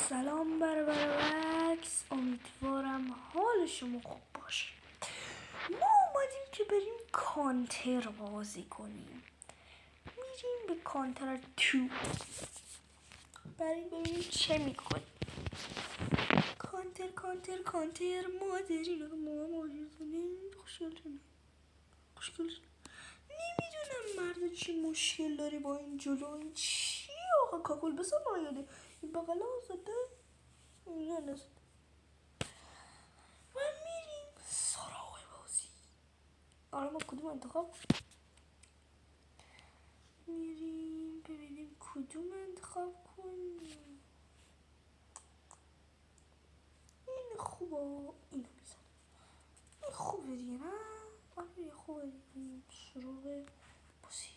سلام برابرعکس، امیدوارم حال شما خوب باشه. ما اومدیم که بریم کانتر بازی کنیم. میریم به کانتر 2 بریم ببینیم چه میکنیم. کانتر مادری رو خوشگل نمیدونم مرد چی مشکل داری با این جلو. این چی آقا کاکل بسا نایاده این بقلا آزاده اینجا نزد و میریم سراغ بازی. آره ما کدوم انتخاب میریم ببینیم کدوم انتخاب کنیم. این خوبه، اینو بزن. این خوبه دیگه نه؟ آره خوبه دیگه. سراغ بازی.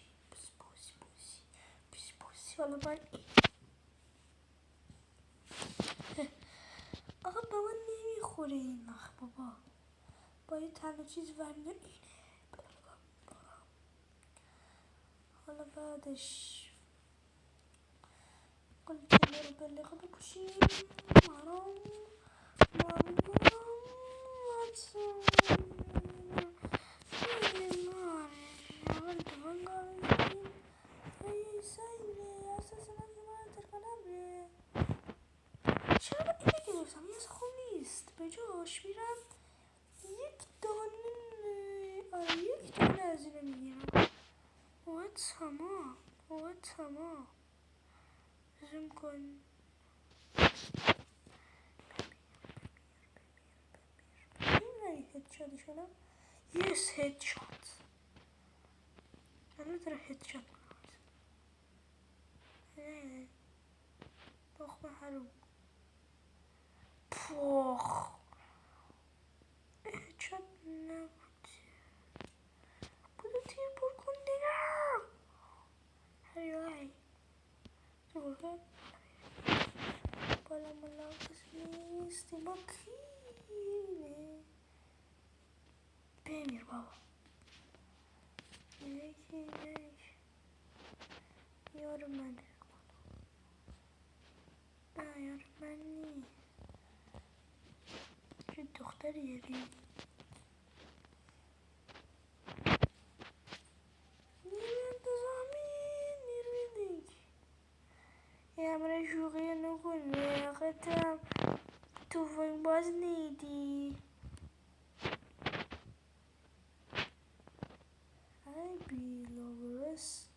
حالا من آقا به من نمیخوره این مخ بابا. باید تنها چیز ورنه اینه. حالا بعدش قلچه رو بلقه بکشیم. مرام چرا من اینه گرفتم؟ یه خوب نیست. به جاش میرم یک دانه از اینو میگیرم. اوه تمام زوم کن. این هدشاتش کنم. یس هدشات. الان داره هدشات کنم. تخمه حروم. پوخ هدشات نبود. بودو تیر پر کن دیگه. هی تو برکن بالا ملا کسی نیستی با کینه. بمیر بابا. یکی یار من نه یار من نی چه دختری یاری نیرون تو زمین نیرون دیگه یه همراه شوقی نکنه اقیتم توفنگ باز نیدی ای بیلورس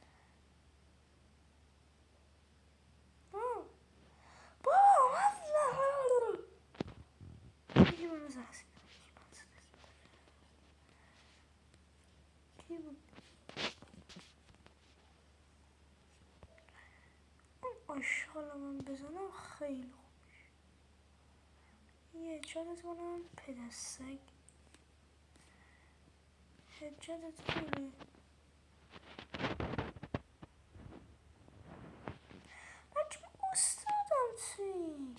کی بود؟ آشغال من بزنم خیلی خوب. یه هدشاتت کنم پدر سگ. هدشاتت کنه بچه استادم توی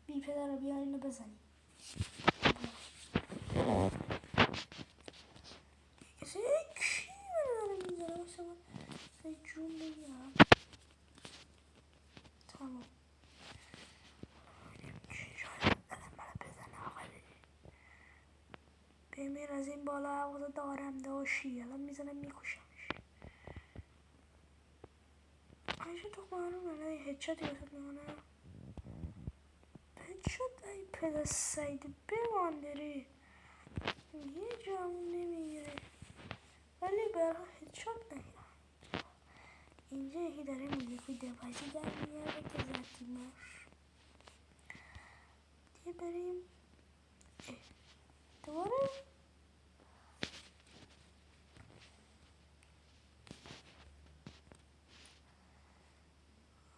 بی پدر رو بیار اینو بزنیم. کسی کی منو داره میزنه باشم من جون بگیرم. تمام بمیر از این بالا عوض دارم داشی الان میزنم میکشمش. آیشه تو خواهرم الان هدشاتی واسد میمونه. هدشات ای پدر سید بمانداری یه جامون نمیگیره ولی برای هدشات نگیرم. اینجا یکی داره میگه که دوازی در میاره که زدیمش دیگه بریم دوباره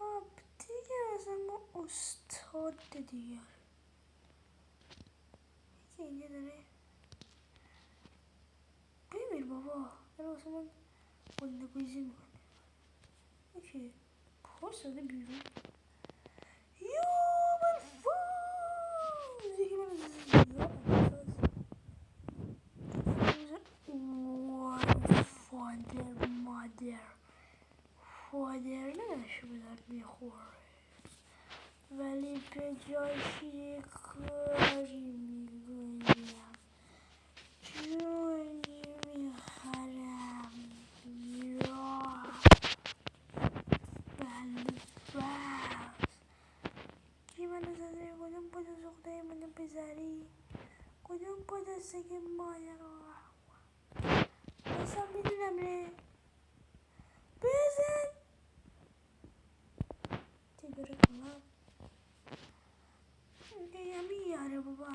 آب دیگه از ما استاد دیگه یکی اینجا داره بمیر بابا داره واسه من گندگوزی میکنه. یکی پاس داده بیرون یا من فوز یکی من زیاد فاندر مادر پادر نشو به درد میخوره، ولی به جاش یه کاری میگویم، جونی میخرم یا بلبز. کی منو زده؟ کدوم پا سوخته منو بذاری؟ کدوم پا دسته که مادر رو اصلا میدونم ره بزن تیبره کنم اینگه میاره بابا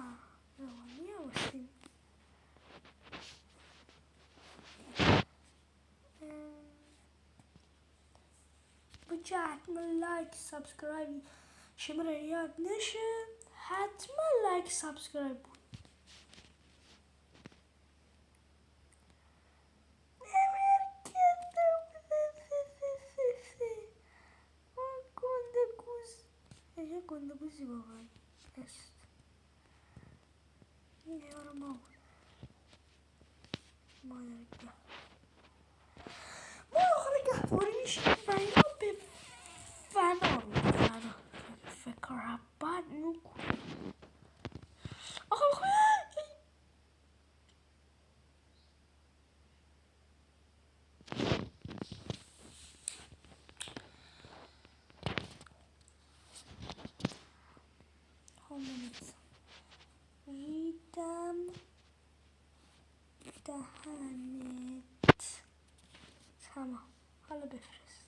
روانی هستیم. بچه حتما لایک سابسکرایب شما یاد نشه، حتما لایک سابسکرایب بود. گنده گوزی واقعا است. این یارو ما بود مادر ما آخر گهواری میشیم و اینا به فنا رو فکر بد نکن آخر خواهی همونیست ریدم دهنت. تمام حالا بفرست.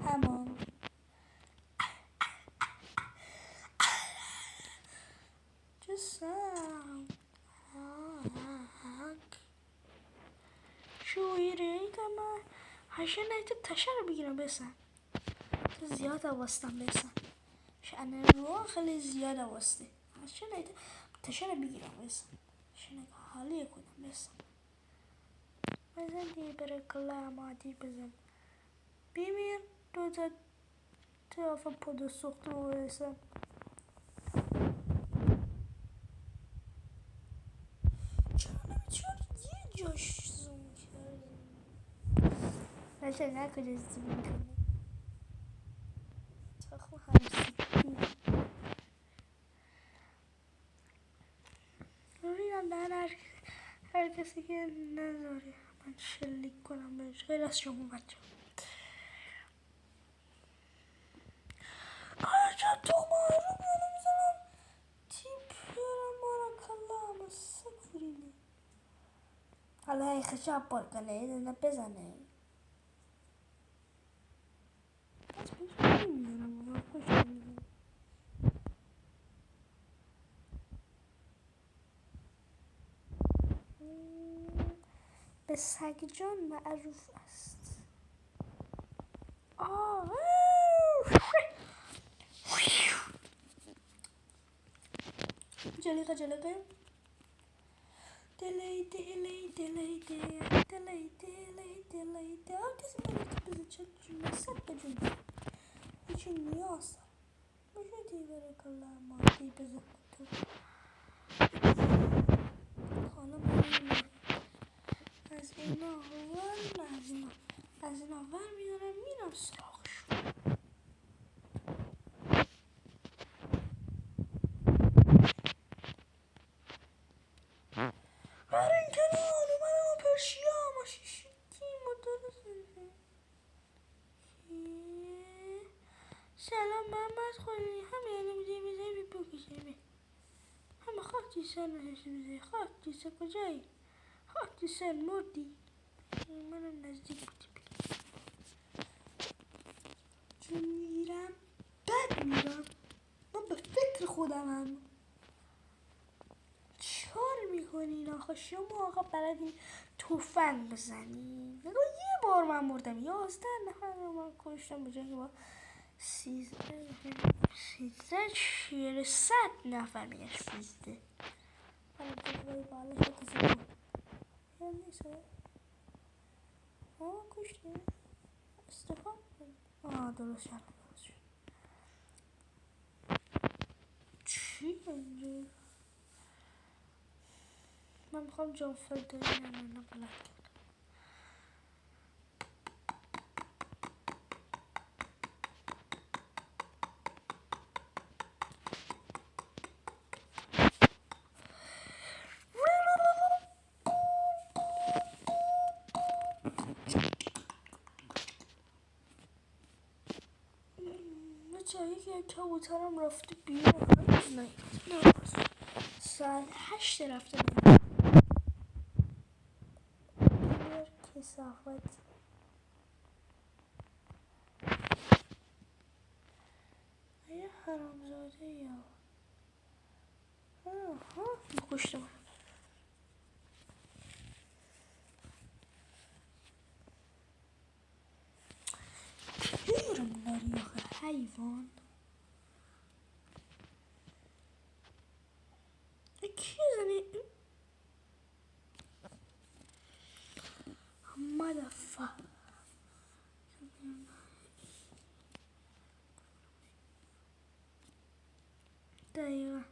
تمام جسم شویره تمام هشه نیتو تشه رو بگیرم بسن تو زیاد وستم بسن شأن رو خیلی زیاد وسته هشه نیتو تشه رو بگیرم بسن شنگ حالی کنم بسن بزن دی بره کلاماتی بزن بیمیر دو تا طرف پود سخت رو بسن چرا یه جاش زوم کردیم بچه نکجا زوم کنیم تخم همسی ریدم دهن هر کسی که نذاره من شلیک کنم بهش غیر از شما بچه چرا تخمه رو بیانه میزنم تیپ بیارم مارا کلا همه سک فرینه حالا های خشاب بار کنه یه دونه بزنه از پیش نمیزنم بابا خوش نمیزنم به سگ جان معروف است. جلیقه جلیقه دلی دلی دلی دلی دلی دلی دلی دلی کسی باید بزن چه جونه سب جونه هیچی نیاز میشه دی بره کلا ما دی بزن تو حالا من از اینا ور نه از اینا ور میدارم میرم سراغشون هر این کنان اومدم پرشیام شیشی موتور زنده سلام محمد خوری همه نمیده میزه بکشه همه خاک سر نشسته میزه خاک سر کجایی خاک سر مردی منم نزدیک بودی چون میرم بد میرم من به فکر خودمم چار میکنین آخه شما آقا بلدین توفنگ بزنین نگاه یه بار من مردم 11 نفر رو من کشتم به جایی که با 13 100 نفر میگه 13 حالا بگوی بالش رو کسی بود یا نیست کشته استفاد درست شد چی اینجا من میخوام جان فلتری نه غلط بچه یکی از کبوترم رفته بیرون هنوز نیاد. ساعت 8 رفته بیرون. بیار کثافت. یه حرامزاده یا بکشتم. بیرم داری آخه حیوان. کی زنی؟ motherfucker. دقیقا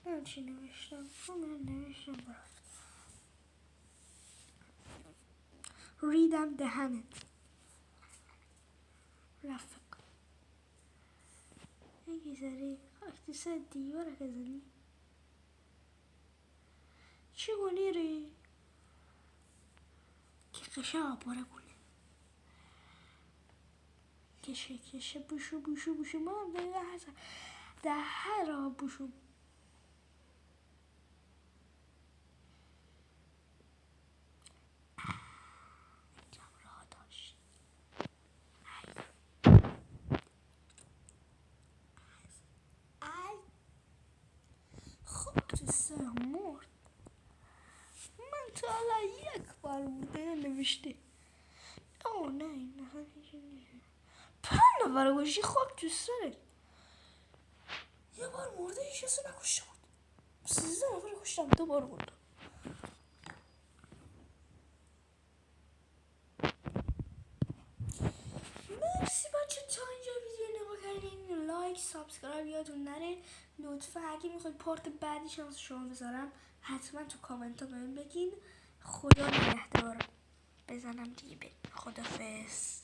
من چی نوشتم؟ من نوشتم برات ریدم دهنت رفق. یکی زری خاکتی سر دیواره که زنی چی گونی ری؟ که قشا باره گونه کشه بوشو من دقیقا هستم ده هر را بوشو جم را داشت ای خب تو سر مرد. من تا حالا یک بار بوده نوشته نه 5 نفر گوشی خواب تو سرت. یه بار مرده هیچ کسی نکشته بود. 13 نفر کشتم 2 بار مرده. مرسی بچه تا اینجا ویدیو نگاه کردین. لایک سابسکرایب یادتون نره. لطفا اگه میخواید پارت بعدیش هم شما بذارم حتما تو کامنت ها بهم بگین. خدا نگهدار. بزنم دیگه. خدافظ.